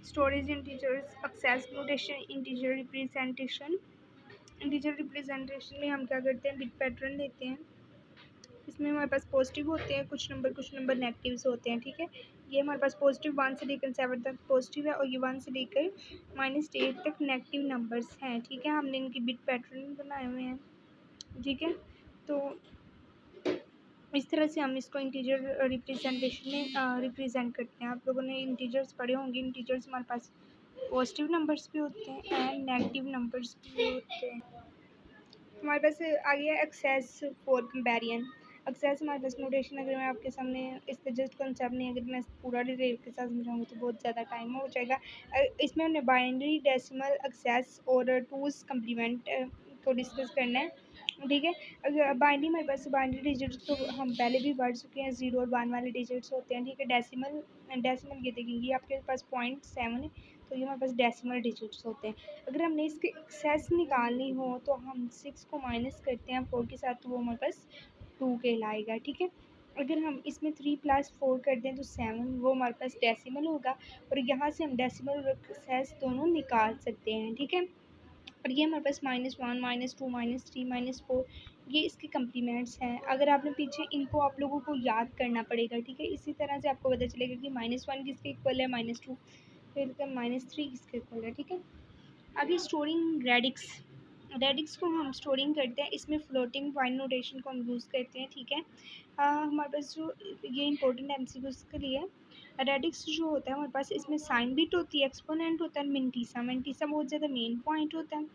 Storage integers, excess notation, integer representation. Integer representation में हम क्या करते हैं, बिट पैटर्न लेते हैं। इसमें हमारे पास पॉजिटिव होते हैं कुछ नंबर नेगेटिव्स होते हैं, ठीक है। ये हमारे पास पॉजिटिव 1 से लेकर 7 तक पॉजिटिव है, और ये 1 से लेकर -8 तक नेगेटिव नंबर्स हैं, ठीक है। हमने इनकी बिट पैटर्न बनाए हुए हैं, ठीक है। तो इस तरह से हम इसको इंटीजर रिप्रेजेंटेशन में रिप्रेजेंट करते हैं। आप लोगों ने इंटीजर्स पढ़े होंगे। इंटीजर्स हमारे पास पॉजिटिव नंबर्स भी होते हैं एंड नेगेटिव नंबर्स भी होते हैं। हमारे पास आ गया एक्सेस फॉर कंपेरियन। एक्सेस हमारे पास नोटेशन, अगर मैं आपके सामने इसका जस्ट कंसेप्ट नहीं, अगर मैं पूरा डिटेल के साथ समझाऊंगी तो बहुत ज़्यादा टाइम हो जाएगा। इसमें हमने बाइनरी, डेसिमल, एक्सेस और टूज कम्प्लीमेंट को डिस्कस करना है, ठीक है। अगर बाइनरी, हमारे पास बाइनरी डिजिट्स तो हम पहले भी पढ़ चुके हैं, 0 और 1 वाले डिजिट्स होते हैं, ठीक है। डेसिमल ये देखेंगे आपके पास 0.7 है, तो ये हमारे पास डेसिमल डिजिट्स होते हैं। अगर हमने इसके एक्सेस निकालनी हो तो हम 6 को माइनस करते हैं 4 के साथ, तो वो हमारे पास 2 कहलाएगा, ठीक है। अगर हम इसमें 3 + 4 कर दें तो 7, वो हमारे पास डेसिमल होगा, और यहाँ से हम डेसिमल और एक्सेस दोनों निकाल सकते हैं, ठीक है। और ये हमारे पास -1, -2, -3, -4 ये इसके कम्प्लीमेंट्स हैं। अगर आपने पीछे इनको आप लोगों को याद करना पड़ेगा, ठीक है। इसी तरह से आपको पता चलेगा कि -1 किसके इक्वल है, -2 फिर -3 किसके इक्वल है, ठीक है। आगे स्टोरिंग रेडिक्स। रेडिक्स को हम स्टोरिंग करते हैं, इसमें फ्लोटिंग पॉइंट नोटेशन को हम यूज़ करते हैं, ठीक है। हमारे पास जो ये इंपॉर्टेंट एमसीक्यूज़ के लिए रेडिक्स जो होता है हमारे पास, इसमें साइन बिट होती है, एक्सपोनेंट होता है, मिंटीसा। मिंटीसा बहुत ज़्यादा मेन पॉइंट होता है।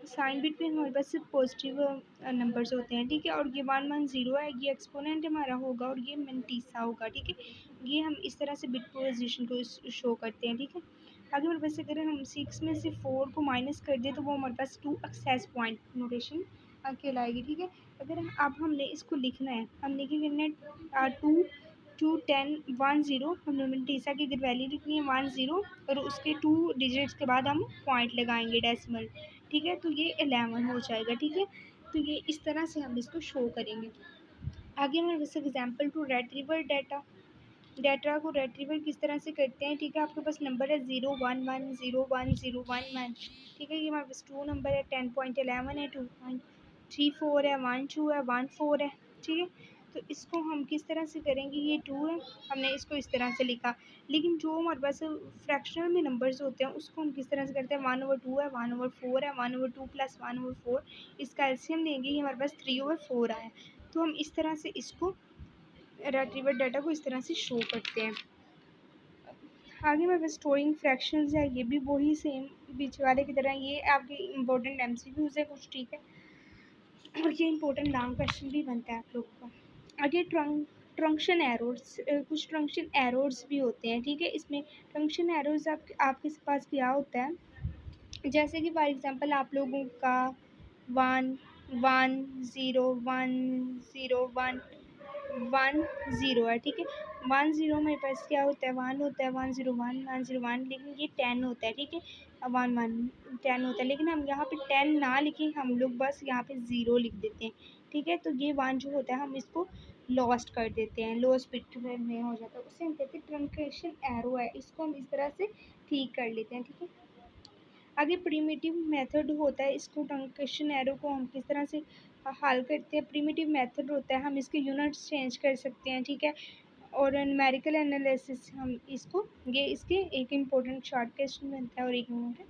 साइन बिट में हमारे पास सिर्फ पॉजिटिव नंबर्स होते हैं, ठीक है। और ये 1 1 0 है, ये एक्सपोनेंट हमारा होगा, और ये मिंटीसा होगा, ठीक है। ये हम इस तरह से बिट पोजीशन को शो करते हैं, ठीक है। आगे हमारे पास अगर हम 6 में से 4 को माइनस कर दें तो वो हमारे पास 2 एक्सेस पॉइंट नोटेशन कहलाएगी, ठीक है। अगर अब हमने इसको लिखना है, हमने क्या करना है, 2 10 1 0, हमने मिंटीसा की अगर वैल्यू लिखनी है 1 0, और उसके 2 डिजिट्स के बाद हम पॉइंट लगाएंगे डेसिमल, ठीक है। तो ये 11 हो जाएगा, ठीक है। तो ये इस तरह से हम इसको शो करेंगे। आगे हमारे पास example to retrieve data. Data को रेट्रीवर किस तरह से करते हैं, ठीक है। आपके पास नंबर है 0 1 1 0 1 0 1 1, ठीक है। ये हमारे पास 2 नंबर है, 10.11 है, 2.34 है, 1 2 है, 1 4 है, ठीक है। तो इसको हम किस तरह से करेंगे, ये 2 है, हमने इसको इस तरह से लिखा। लेकिन जो हमारे पास फ्रैक्शनल में नंबर्स होते हैं उसको हम किस तरह से करते हैं, 1/2 है, 1/4 है, 1/2 + 1/4, इसका एलसीएम लेंगे, ये हमारे पास 3/4 आया। तो हम इस तरह से इसको रेट्रीवर डाटा को इस तरह से शो करते हैं। आगे हमारे पास स्टोरिंग फ्रैक्शंस है, ये भी वही सेम बीच वाले की तरह, ये आपके इंपॉर्टेंट एमसीक्यूज़ है कुछ, ठीक है। और ये इंपॉर्टेंट लॉन्ग क्वेश्चन भी बनता है आप लोगों का। आगे ट्रंक्शन एरर्स, कुछ ट्रंक्शन एरर्स भी होते हैं, ठीक है। इसमें ट्रंक्शन एरर्स आपके पास क्या होता है, जैसे कि फॉर एग्जांपल आप लोगों का 1 1 0 1 0 1 1 0 है, ठीक है। 1 0 मेरे पास क्या होता है, 1 होता है, 1 0 1 1 0 1, लेकिन ये 10 होता है, ठीक है। 1 1 10 होता है, लेकिन हम यहाँ पे 10 ना लिखें, हम लोग बस यहाँ पे 0 लिख देते हैं, ठीक है। तो ये 1 जो होता है हम इसको लॉस्ट कर देते हैं, लोस्ट बिट में हो जाता है, उससे हम कहते हैं ट्रंकेशन एरो है, इसको हम इस तरह से ठीक कर लेते हैं, ठीक है। आगे प्रिमिटिव मेथड होता है, इसको ट्रंकेशन एरो को हम किस तरह से हल करते हैं। प्रिमिटिव मेथड होता है, हम इसके यूनिट्स चेंज कर सकते हैं, ठीक है। और न्यूमेरिकल एनालिसिस हम इसको, ये इसके एक इम्पोर्टेंट शॉर्ट क्वेश्चन बनता है और एक इम्पोर्टेंट।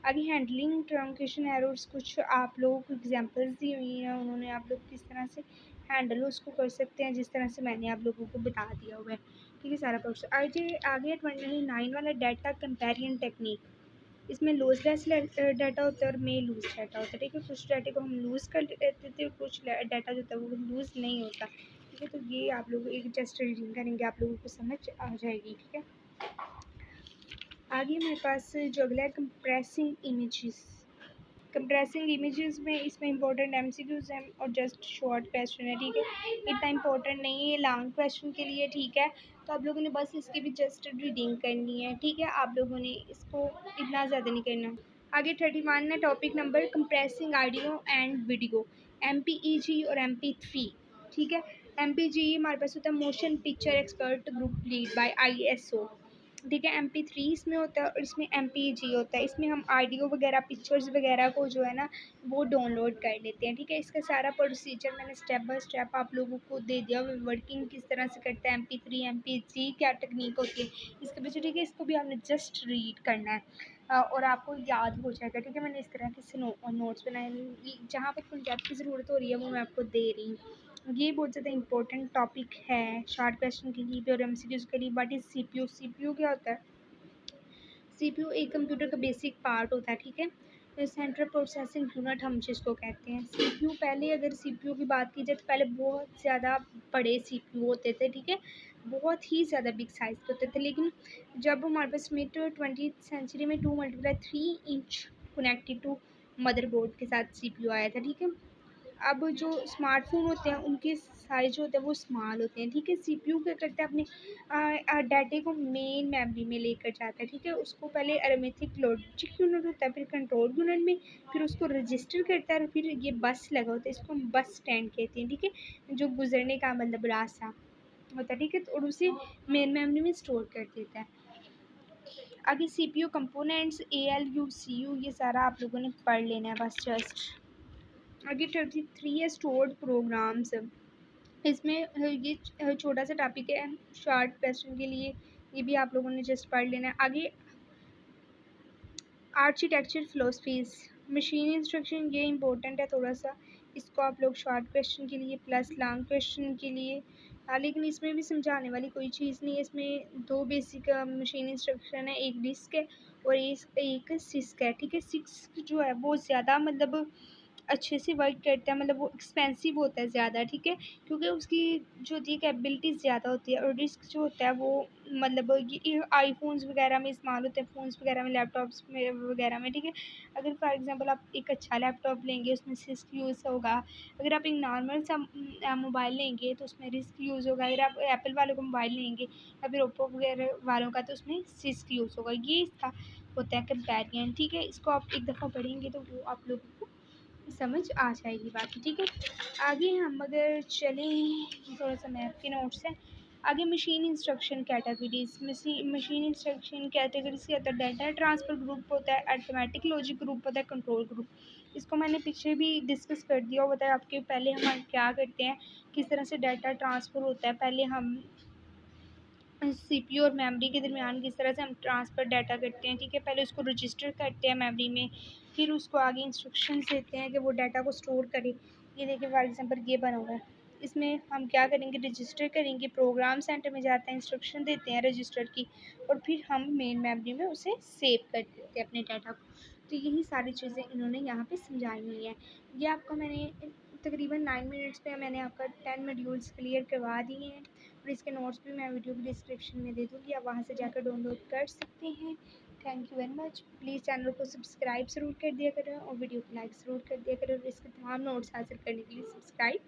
आगे हैंडलिंग ट्रंकेशन एरर्स, कुछ आप लोगों को एग्जांपल्स दी हुई हैं, उन्होंने आप लोग किस तरह से हैंडल उसको कर सकते हैं, जिस तरह से मैंने आप लोगों को बता दिया हुआ है, ठीक है, सारा प्रोसेस। आगे 29 वाला डाटा कंपेरिजन टेक्निक। इसमें लॉसलेस डाटा होता है और में लूज़ डाटा होता है, ठीक है। कुछ डाटे को हम लूज़ कर देते थे, कुछ डाटा जो होता है वो लूज़ नहीं होता, ठीक है। तो ये आप लोग एक जस्ट रीडिंग करेंगे, आप लोगों को समझ आ जाएगी, ठीक है। आगे मेरे पास जो अगला है कंप्रेसिंग इमेजेस। कंप्रेसिंग इमेजेस में इसमें इंपॉर्टेंट एमसीक्यूज हैं और जस्ट शॉर्ट क्वेश्चन है, ठीक है। इतना इंपॉर्टेंट नहीं है लॉन्ग क्वेश्चन के लिए, ठीक है। तो आप लोगों ने बस इसकी भी जस्ट रीडिंग करनी है, ठीक है। आप लोगों ने इसको इतना ज़्यादा नहीं करना। आगे 31 है topic number compressing audio and video, MPEG और MP3, ठीक है। MPG हमारे पास होता है motion picture expert group lead by ISO, ठीक है। MP3 इसमें होता है और इसमें MPEG होता है। इसमें हम ऑडियो वगैरह पिक्चर्स वगैरह को जो है ना वो डाउनलोड कर लेते हैं। ठीक है, इसका सारा प्रोसीजर मैंने स्टेप बाय स्टेप आप लोगों को दे दिया। वर्किंग किस तरह से करता है MP3 MPEG, क्या टेक्निक होती है इसके पीछे। ठीक है, इसको भी आपने जस्ट रीड करना है और आपको याद हो जाएगा। ठीक है, मैंने इस तरह के नोट्स बनाए, जहाँ पर कंसेप्ट की ज़रूरत हो रही है वो मैं आपको दे रही हूँ। ये बहुत ज़्यादा इंपॉर्टेंट टॉपिक है शॉर्ट क्वेश्चन के लिए भी और MCQs के लिए। What is CPU? CPU क्या होता है? CPU एक कंप्यूटर का बेसिक पार्ट होता है। ठीक है, सेंट्रल प्रोसेसिंग यूनिट हम जिसको कहते हैं। CPU पहले अगर CPU की बात की जाए तो पहले बहुत ज़्यादा बड़े CPU होते थे। ठीक है, बहुत ही ज़्यादा बिग साइज़ के होते थे। लेकिन जब हमारे पास मिड 20th सेंचुरी में 2x3 inch connected to motherboard के साथ CPU आया था। ठीक है, अब जो स्मार्टफ़ोन होते हैं उनके साइज़ जो होते हैं वो स्मॉल होते हैं। ठीक है, CPU क्या करता है अपने डाटे को मेन मेमोरी में लेकर जाता है। ठीक है, उसको पहले अरिथमेटिक लॉजिक यूनिट होता है, फिर कंट्रोल यूनिट में, फिर उसको रजिस्टर करता है और फिर ये बस लगा होता है, इसको हम बस स्टैंड कहते हैं। ठीक है, जो गुजरने का मतलब रास्ता होता है। ठीक है, और उसे मेन मेमोरी में स्टोर कर देता है। आगे CPU कंपोनेंट्स ALU CU ये सारा आप लोगों ने पढ़ लेना है बस जस्ट। आगे 33 है स्टोर्ड प्रोग्राम्स। इसमें ये छोटा सा टॉपिक है शॉर्ट क्वेश्चन के लिए, ये भी आप लोगों ने जस्ट पढ़ लेना है। आगे आर्किटेक्चर फिलोसफीज मशीन इंस्ट्रक्शन, ये इंपॉर्टेंट है थोड़ा सा, इसको आप लोग शॉर्ट क्वेश्चन के लिए प्लस लॉन्ग क्वेश्चन के लिए लेकिन इसमें भी समझाने वाली कोई चीज़ नहीं है। इसमें दो बेसिक मशीन इंस्ट्रक्शन है, एक डिस्क है और एक सिस्क है। ठीक है, सिस्क जो है वो ज़्यादा मतलब अच्छे से वर्क करता है, मतलब वो एक्सपेंसिव होता है ज़्यादा। ठीक है, क्योंकि उसकी जो होती है कैपेबिलिटीज़ ज़्यादा होती है। और डिस्क जो होता है वो मतलब ये आईफोन्स वगैरह में इस्तेमाल होते हैं, फ़ोन्स वगैरह में, लैपटॉप्स में वगैरह में। ठीक है, अगर फॉर एग्जांपल आप एक अच्छा लैपटॉप लेंगे उसमें सिस्क यूज़ होगा। अगर आप एक नॉर्मल सा मोबाइल लेंगे तो उसमें रिस्क यूज़ होगा। अगर आप एप्पल वालों का मोबाइल लेंगे या फिर ओप्पो वगैरह वालों का तो उसमें सिस्क यूज़ होगा। ये इसका होता है कंपेरिजन। ठीक है, इसको आप एक दफ़ा पढ़ेंगे तो वो आप लोगों को समझ आ जाएगी बात। ठीक है, आगे हम अगर चलें थोड़ा सा मैथ के नोट्स हैं। आगे machine instruction categories, machine instruction categories क्या होता है? डाटा ट्रांसफ़र ग्रुप होता है, अरिथमेटिक लॉजिक ग्रुप होता है, कंट्रोल ग्रुप। इसको मैंने पीछे भी डिस्कस कर दिया होता है आपके। पहले हम क्या करते हैं, किस तरह से डाटा ट्रांसफ़र होता है, पहले हम CPU और मेमोरी के दरमियान किस तरह से हम ट्रांसफ़र डाटा करते हैं। ठीक है, पहले उसको रजिस्टर करते हैं मेमोरी में, फिर उसको आगे इंस्ट्रक्शंस देते हैं कि वो डाटा को स्टोर करे। ये देखिए फॉर एग्जांपल ये बना हुआ है, इसमें हम क्या करेंगे, रजिस्टर करेंगे, प्रोग्राम सेंटर में जाते हैं, इंस्ट्रक्शन देते हैं रजिस्टर की और फिर हम मेन मेमोरी में उसे सेव कर देते हैं अपने डाटा को। तो यही सारी चीज़ें इन्होंने यहाँ पे समझाई हुई हैं। ये आपको मैंने तकरीबन 9 मिनट्स पे मैंने आपका 10 मॉड्यूल्स क्लियर करवा दिए हैं और इसके नोट्स भी मैं वीडियो की डिस्क्रिप्शन में दे दूँगी, आप वहाँ से जाकर डाउनलोड कर सकते हैं। Thank you very much. Please channel को सब्सक्राइब ज़रूर कर दिया करें और वीडियो को लाइक ज़रूर कर दिया करें और इसके तमाम नोट्स हासिल करने के लिए सब्सक्राइब